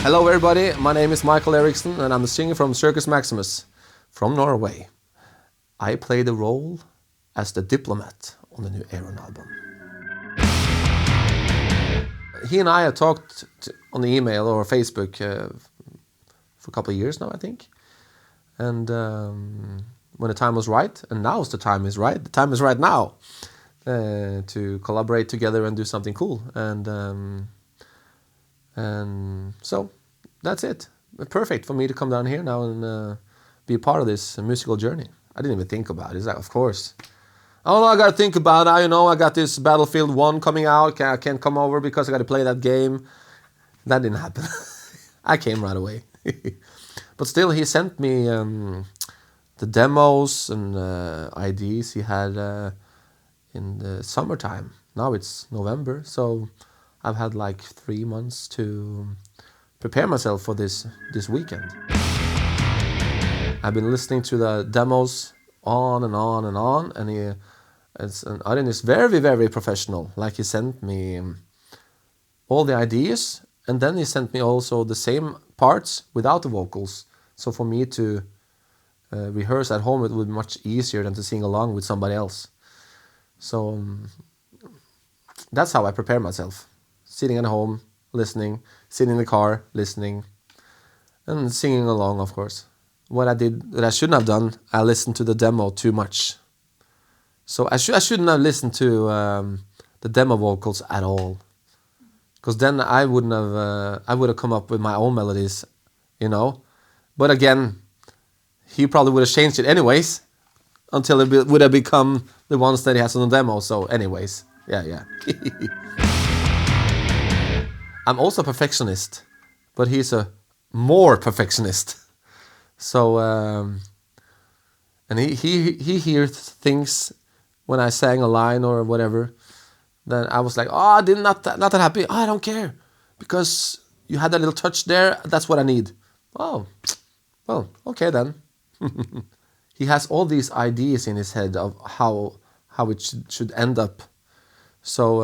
Hello everybody, my name is Michael Eriksson and I'm a singer from Circus Maximus from Norway. I play the role as the diplomat on the new Ayreon album. He and I have talked on the email or Facebook for a couple of years now, I think. And when the time was right, and now's the time is right now to collaborate together and do something cool. And so that's it. Perfect for me to come down here now and be a part of this musical journey. I didn't even think about it. It's like, of course. Oh no, I got to think about it. I got this Battlefield 1 coming out. I can't come over because I got to play that game. That didn't happen. I came right away. But still, he sent me the demos and IDs he had in the summertime. Now it's November, so I've had like 3 months to prepare myself for this weekend. I've been listening to the demos on and on and on, and Ayreon is very, very professional. Like, he sent me all the ideas, and then he sent me also the same parts without the vocals. So for me to rehearse at home, it would be much easier than to sing along with somebody else. So that's how I prepare myself. Sitting at home, listening, sitting in the car, listening, and singing along, of course. What I did that I shouldn't have done, I listened to the demo too much. So I shouldn't have listened to the demo vocals at all, because then I would have come up with my own melodies, But again, he probably would have changed it anyways, until it would have become the ones that he has on the demo. So anyways, yeah. I'm also a perfectionist, but he's a more perfectionist. So, and he hears things when I sang a line or whatever. Then I was like, oh, not that happy. Oh, I don't care, because you had that little touch there. That's what I need. Oh, well, okay then. He has all these ideas in his head of how it should end up. So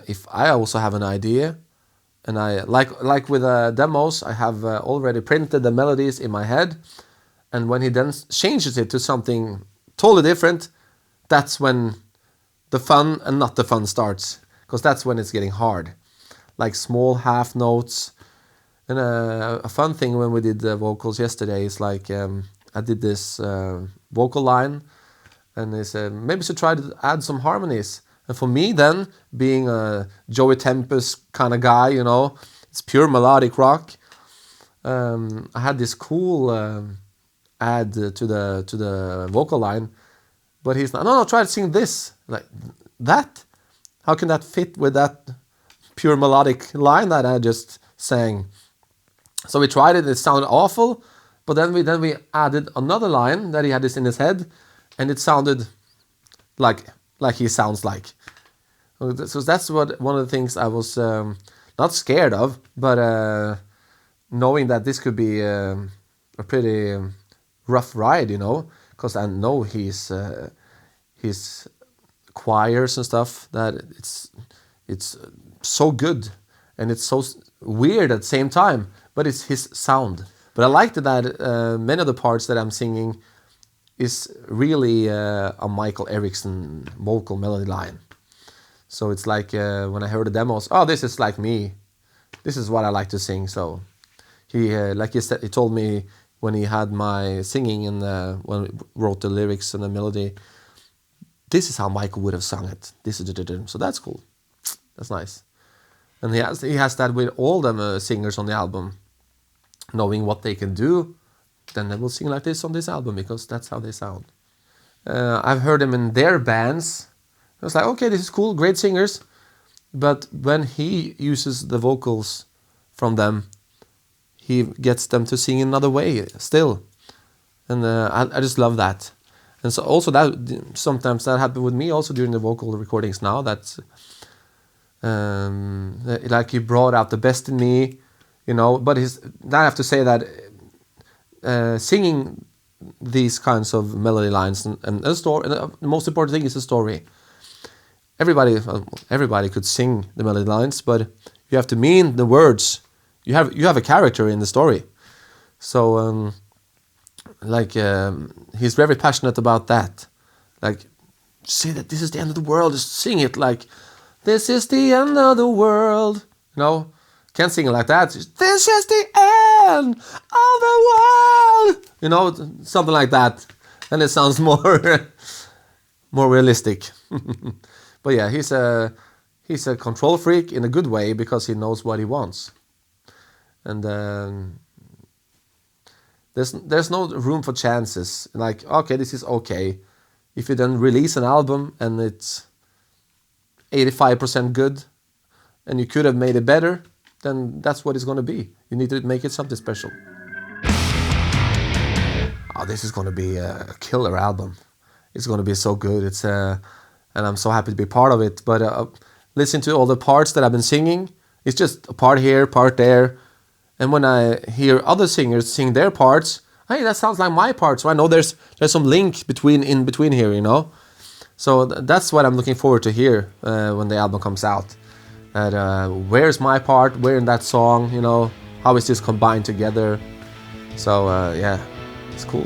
if I also have an idea, and I like with demos, I have already printed the melodies in my head, and when he then changes it to something totally different, that's when the fun and not the fun starts, because that's when it's getting hard, like small half notes. And a fun thing when we did the vocals yesterday is like I did this vocal line, and they said maybe should try to add some harmonies. And for me then, being a Joey Tempest kind of guy, it's pure melodic rock. I had this cool add to the vocal line, but he's like, no, try to sing this. Like, that? How can that fit with that pure melodic line that I just sang? So we tried it. It sounded awful, but then we added another line that he had this in his head, and it sounded like he sounds like. So that's one of the things I was not scared of, but knowing that this could be a pretty rough ride, because I know his choirs and stuff, that it's so good and it's so weird at the same time, but it's his sound. But I liked that many of the parts that I'm singing is really a Michael Eriksson vocal melody line. So it's like when I heard the demos, oh, this is like me. This is what I like to sing. So he, like he said, he told me when he had my singing and when we wrote the lyrics and the melody, this is how Michael would have sung it. So that's cool. That's nice. And he has that with all the singers on the album, knowing what they can do. Then they will sing like this on this album, because that's how they sound. I've heard them in their bands. I was like, okay, this is cool, great singers. But when he uses the vocals from them, he gets them to sing another way still. And I just love that. And so also that sometimes that happened with me also during the vocal recordings now. That's like he brought out the best in me, But I have to say that singing these kinds of melody lines and a story, and the most important thing is the story. Everybody could sing the melody lines, but you have to mean the words you have a character in the story. So he's very passionate about that. Like, say that this is the end of the world. Just sing it like, this is the end of the world. You know, can't sing it like that. Just, this is the end of the world. You know, something like that. And it sounds more more realistic. But yeah, he's a control freak in a good way because he knows what he wants. And there's no room for chances. Like, okay, this is okay. If you then release an album and it's 85% good and you could have made it better, then that's what it's going to be. You need to make it something special. Oh, this is going to be a killer album. It's going to be so good. It's and I'm so happy to be part of it. But listen to all the parts that I've been singing. It's just a part here, part there. And when I hear other singers sing their parts, hey, that sounds like my part. So I know there's some link in between here, you know. So that's what I'm looking forward to hear when the album comes out. Where's my part? Where in that song? You know, how is this combined together? So yeah, it's cool.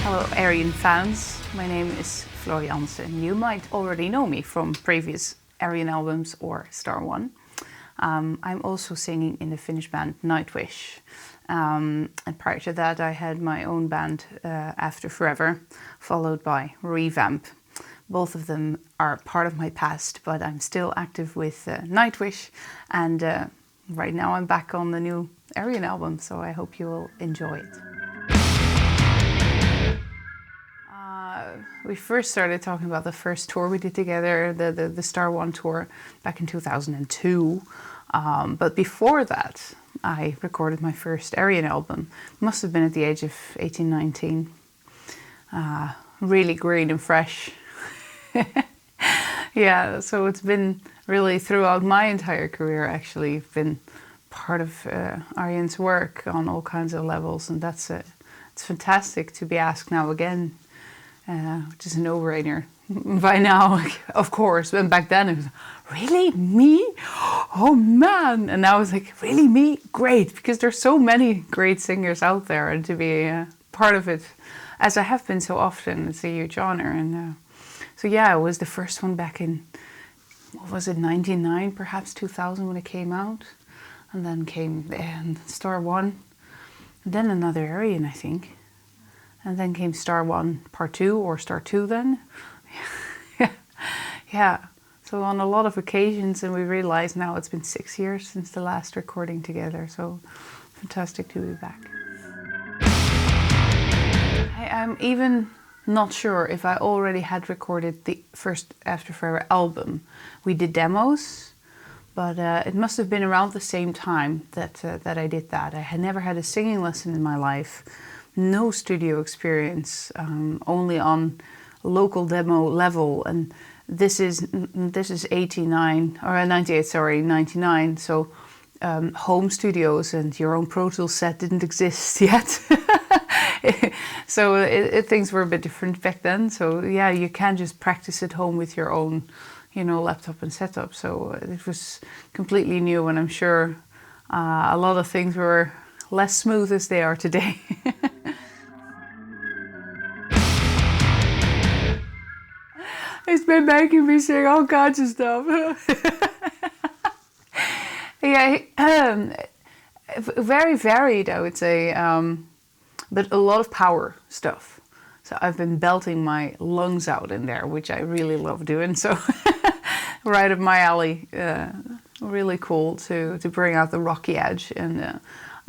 Hello Ayreon fans, my name is Floor Jansen. You might already know me from previous Ayreon albums or Star One. I'm also singing in the Finnish band Nightwish. And prior to that I had my own band After Forever, followed by Revamp. Both of them are part of my past, but I'm still active with Nightwish, and right now I'm back on the new Ayreon album, so I hope you will enjoy it. We first started talking about the first tour we did together, the Star One tour back in 2002. But before that, I recorded my first Ayreon album. Must have been at the age of 18, 19. Really green and fresh. Yeah, so it's been really throughout my entire career, actually, been part of Ayreon's work on all kinds of levels, and it's fantastic to be asked now again. Which is a no-brainer by now, of course. And back then it was, really? Me? Oh man! And now it's like, really me? Great! Because there's so many great singers out there, and to be part of it, as I have been so often, it's a huge honor. And so yeah, it was the first one back in, what was it, 99, perhaps 2000 when it came out. And then came Star One, and then another Ayreon, I think. And then came Star One Part 2 or Star 2 then. Yeah, so on a lot of occasions, and we realize now it's been 6 years since the last recording together, so fantastic to be back. I'm even not sure if I already had recorded the first After Forever album. We did demos, but it must have been around the same time that I did that. I had never had a singing lesson in my life. No studio experience, only on local demo level, and this is 89 or 98, sorry, 99. So home studios and your own Pro Tools set didn't exist yet. So things were a bit different back then. So yeah, you can just practice at home with your own, you know, laptop and setup. So it was completely new, and I'm sure a lot of things were less smooth as they are today. It's been making me sing all kinds of stuff. Yeah, very varied, I would say, but a lot of power stuff. So I've been belting my lungs out in there, which I really love doing. So right up my alley. Really cool to bring out the rocky edge, and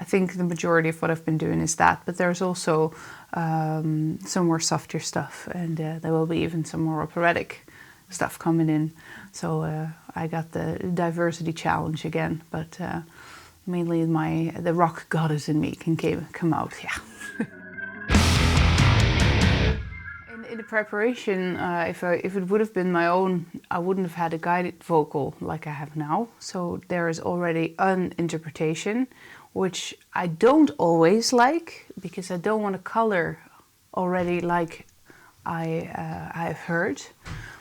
I think the majority of what I've been doing is that, but there's also some more softer stuff, and there will be even some more operatic stuff coming in. So I got the diversity challenge again, but mainly the rock goddess in me can come out, yeah. In the preparation, if it would have been my own, I wouldn't have had a guided vocal like I have now. So there is already an interpretation, which I don't always like, because I don't want to color already like I've heard.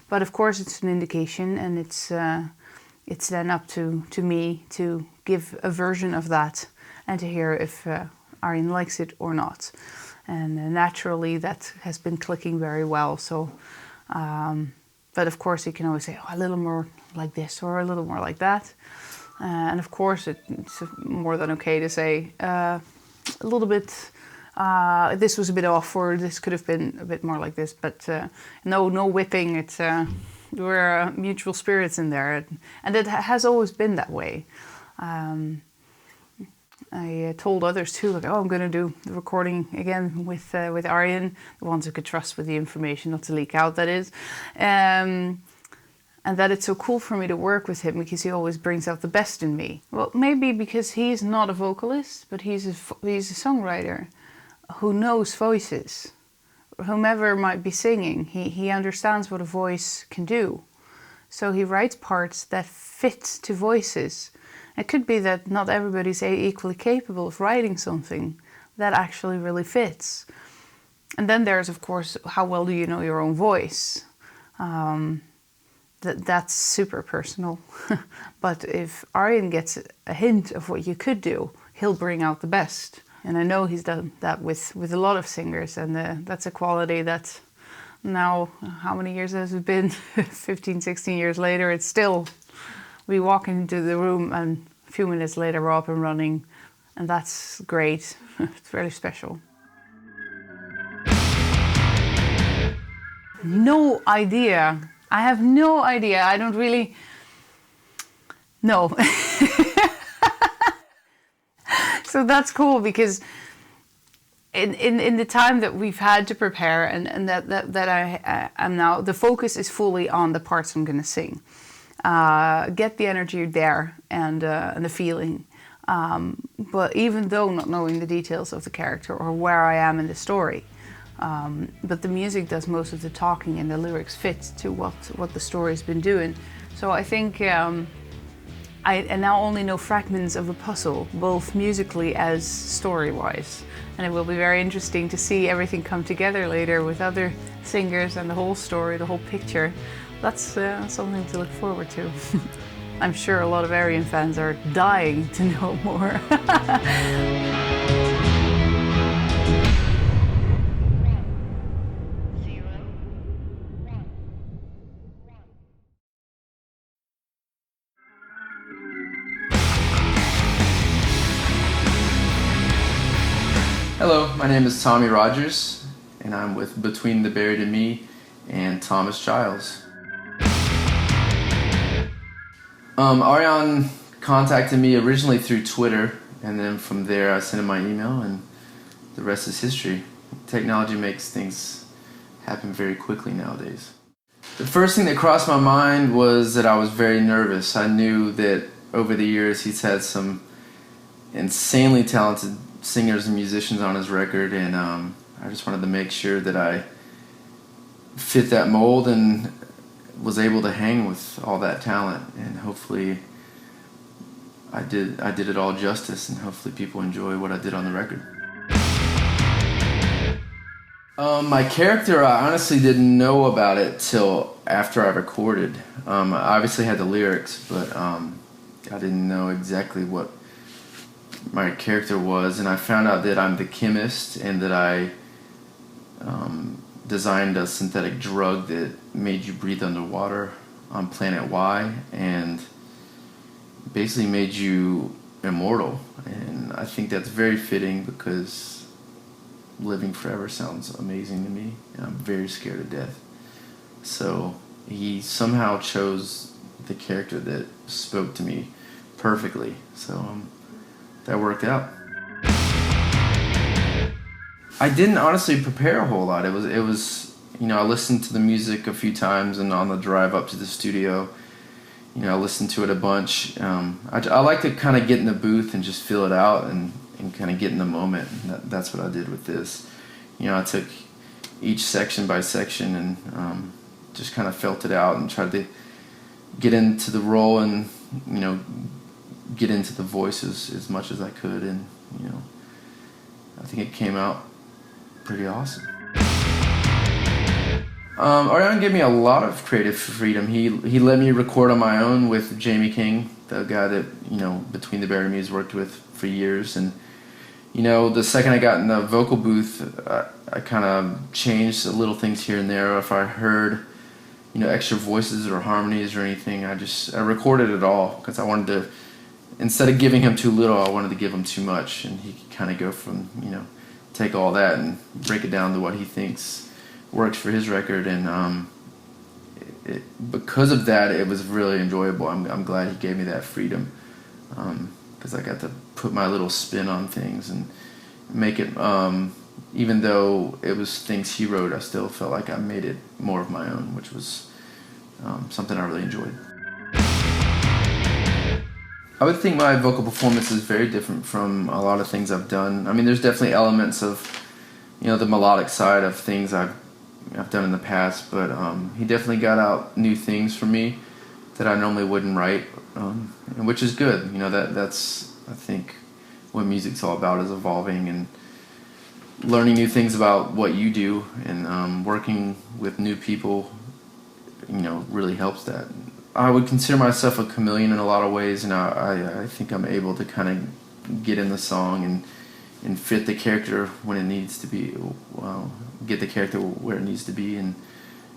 But of course it's an indication, and it's then up to me to give a version of that and to hear if Ayreon likes it or not. And naturally that has been clicking very well. So, but of course you can always say, oh, a little more like this or a little more like that. And of course it's more than okay to say a little bit, this was a bit off, or this could have been a bit more like this. But no whipping. It's we're mutual spirits in there, and it has always been that way. I told others too, like, oh, I'm going to do the recording again with Ayreon, the ones who could trust with the information, not to leak out, that is. And that it's so cool for me to work with him, because he always brings out the best in me. Well, maybe because he's not a vocalist, but he's a songwriter who knows voices. Whomever might be singing, he understands what a voice can do. So he writes parts that fit to voices. It could be that not everybody's equally capable of writing something that actually really fits. And then there's, of course, how well do you know your own voice? That's super personal. But if Ayreon gets a hint of what you could do, he'll bring out the best. And I know he's done that with a lot of singers, and that's a quality that now, how many years has it been? 15, 16 years later, it's still... We walk into the room and a few minutes later we're up and running, and that's great. It's very special. No idea. I have no idea. I don't really... No. So that's cool, because in the time that we've had to prepare, and that I am now, the focus is fully on the parts I'm going to sing. Get the energy there and the feeling. But even though not knowing the details of the character or where I am in the story, but the music does most of the talking, and the lyrics fit to what the story's been doing. So I think I now only know fragments of a puzzle, both musically as story-wise. And it will be very interesting to see everything come together later with other singers and the whole story, the whole picture. That's something to look forward to. I'm sure a lot of Ayreon fans are dying to know more. Hello, my name is Tommy Rogers, and I'm with Between the Buried and Me and Thomas Giles. Ayreon contacted me originally through Twitter, and then from there I sent him my email, and the rest is history. Technology makes things happen very quickly nowadays. The first thing that crossed my mind was that I was very nervous. I knew that over the years he's had some insanely talented singers and musicians on his record, and I just wanted to make sure that I fit that mold and was able to hang with all that talent, and hopefully I did it all justice, and hopefully people enjoy what I did on the record. My character, I honestly didn't know about it till after I recorded. I obviously had the lyrics, but I didn't know exactly what my character was, and I found out that I'm the chemist, and that I designed a synthetic drug that made you breathe underwater on planet Y, and basically made you immortal. And I think that's very fitting, because living forever sounds amazing to me, and I'm very scared of death. So he somehow chose the character that spoke to me perfectly. So that worked out. I didn't honestly prepare a whole lot. It was, I listened to the music a few times, and on the drive up to the studio, I listened to it a bunch. I like to kind of get in the booth and just feel it out, and kind of get in the moment. And that's what I did with this. I took each section by section, and just kind of felt it out and tried to get into the role and, you know, get into the voices as much as I could, and, you know, I think it came out pretty awesome. Ayreon gave me a lot of creative freedom. He let me record on my own with Jamie King, the guy that, you know, Between the Bare Muse worked with for years, and, you know, the second I got in the vocal booth, I kind of changed little things here and there. If I heard, you know, extra voices or harmonies or anything, I recorded it all, because I wanted to, instead of giving him too little, I wanted to give him too much, and he could kind of go from, you know, take all that and break it down to what he thinks works for his record, and because of that, it was really enjoyable. I'm glad he gave me that freedom, because I got to put my little spin on things and make it, even though it was things he wrote, I still felt like I made it more of my own, which was something I really enjoyed. I would think my vocal performance is very different from a lot of things I've done. I mean, there's definitely elements of, you know, the melodic side of things I've done in the past, but he definitely got out new things for me that I normally wouldn't write, and which is good. You know, that's I think what music's all about, is evolving and learning new things about what you do, and working with new people, you know, really helps that. I would consider myself a chameleon in a lot of ways, and I think I'm able to kind of get in the song and fit the character when it needs to be, get the character where it needs to be, and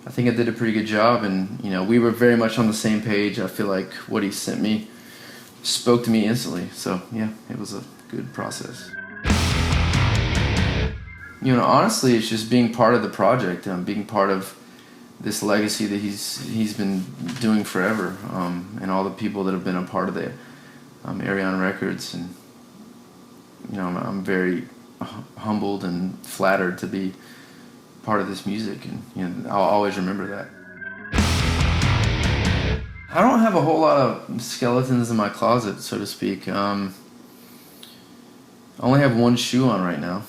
I think I did a pretty good job, and, you know, we were very much on the same page. I feel like what he sent me spoke to me instantly, so yeah, it was a good process. You know, honestly, it's just being part of the project, being part of this legacy that he's been doing forever, and all the people that have been a part of the Ayreon Records, and, you know, I'm very humbled and flattered to be part of this music, and, you know, I'll always remember that. I don't have a whole lot of skeletons in my closet, so to speak. I only have one shoe on right now.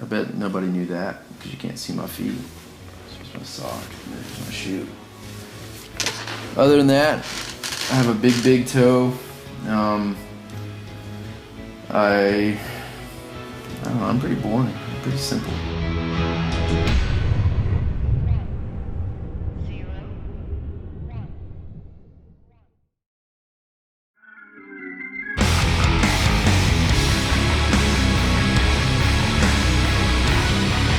I bet nobody knew that, because you can't see my feet. It's just my sock, and there's my shoe. Other than that, I have a big toe. I don't know, I'm pretty boring. I'm pretty simple.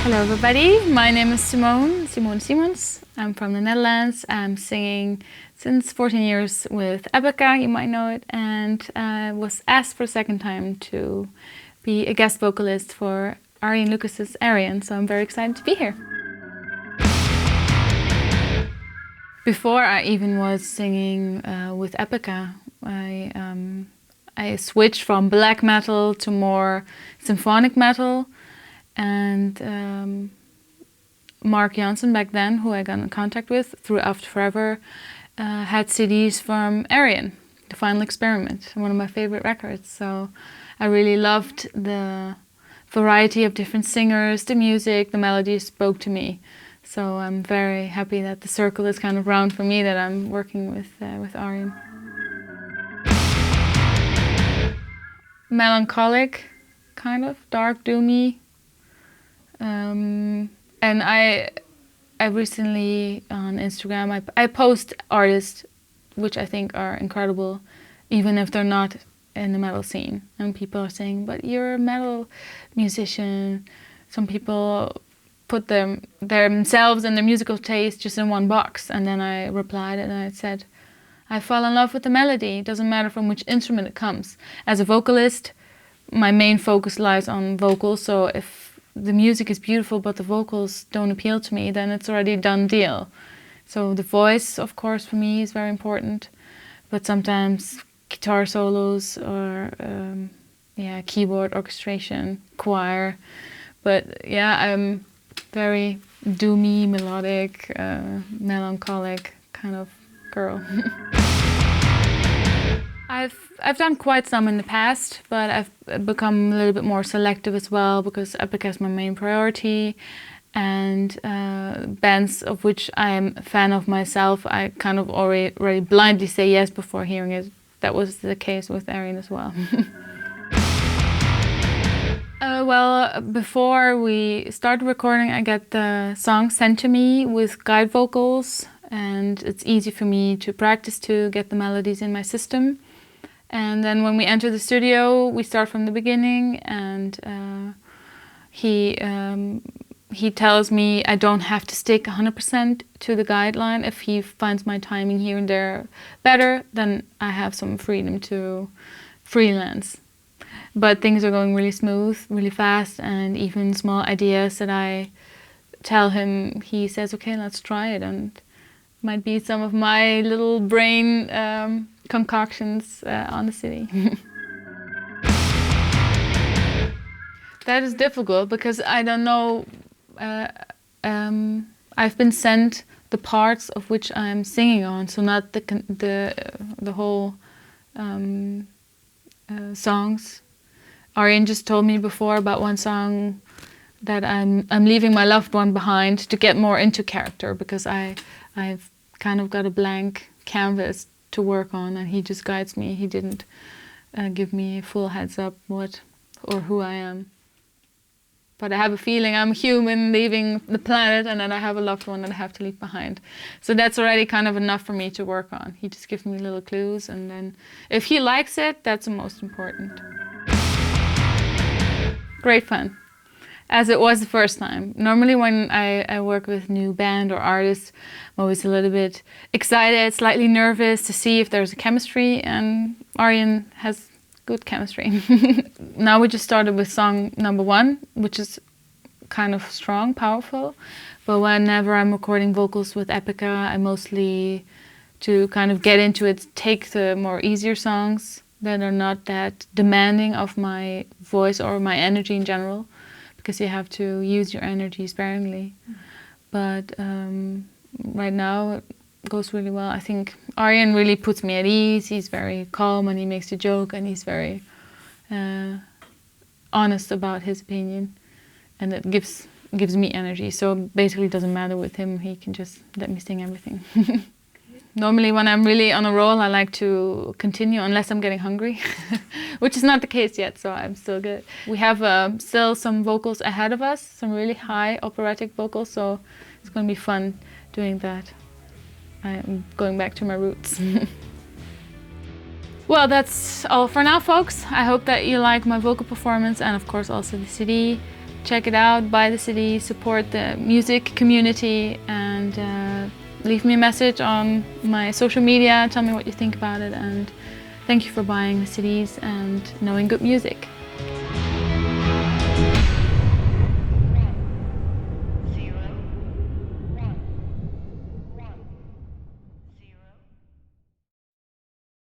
Hello everybody, my name is Simone Simons. I'm from the Netherlands. I'm singing since 14 years with Epica, you might know it, and I was asked for a second time to be a guest vocalist for Ari and Lucas's Ayreon, so I'm very excited to be here. Before I even was singing with Epica, I switched from black metal to more symphonic metal. And Mark Janssen back then, who I got in contact with through After Forever, had CDs from Ayreon, The Final Experiment, one of my favorite records. So I really loved the variety of different singers, the music, the melodies spoke to me. So I'm very happy that the circle is kind of round for me, that I'm working with Ayreon. Melancholic, kind of dark, doomy. And I recently on Instagram I post artists which I think are incredible, even if they're not in the metal scene. And people are saying, "But you're a metal musician." Some people put themselves and their musical taste just in one box. And then I replied and I said, "I fall in love with the melody. It doesn't matter from which instrument it comes. As a vocalist, my main focus lies on vocals. So if the music is beautiful but the vocals don't appeal to me, then it's already a done deal. So the voice, of course, for me is very important, but sometimes guitar solos or keyboard orchestration, choir. But yeah, I'm very doomy, melodic, melancholic kind of girl." I've done quite some in the past, but I've become a little bit more selective as well, because Epica is my main priority, and bands of which I am a fan of myself, I kind of already blindly say yes before hearing it. That was the case with Ayreon as well. Well, before we started recording, I got the song sent to me with guide vocals, and it's easy for me to practice to get the melodies in my system. And then when we enter the studio, we start from the beginning, and he tells me I don't have to stick 100% to the guideline. If he finds my timing here and there better, then I have some freedom to freelance. But things are going really smooth, really fast, and even small ideas that I tell him, he says, okay, let's try it. And it might be some of my little brain concoctions on the city. That is difficult because I don't know. I've been sent the parts of which I'm singing on, so not the whole songs. Ayreon just told me before about one song that I'm leaving my loved one behind to get more into character, because I've kind of got a blank canvas to work on, and he just guides me. He didn't give me a full heads up what or who I am. But I have a feeling I'm human leaving the planet, and then I have a loved one that I have to leave behind. So that's already kind of enough for me to work on. He just gives me little clues, and then if he likes it, that's the most important. Great fun, as it was the first time. Normally when I work with new band or artists, I'm always a little bit excited, slightly nervous to see if there's a chemistry, and Ayreon has good chemistry. Now we just started with song number 1, which is kind of strong, powerful. But whenever I'm recording vocals with Epica, I mostly, to kind of get into it, take the more easier songs that are not that demanding of my voice or my energy in general, because you have to use your energy sparingly. But right now it goes really well. I think Ayreon really puts me at ease. He's very calm and he makes a joke, and he's very honest about his opinion, and it gives me energy. So basically it doesn't matter with him, he can just let me sing everything. Normally when I'm really on a roll, I like to continue unless I'm getting hungry, which is not the case yet, so I'm still good. We have still some vocals ahead of us, some really high operatic vocals, so it's going to be fun doing that. I'm going back to my roots. Well, that's all for now, folks. I hope that you like my vocal performance, and of course also the CD. Check it out, buy the CD, support the music community, and leave me a message on my social media, tell me what you think about it, and thank you for buying the CDs and knowing good music.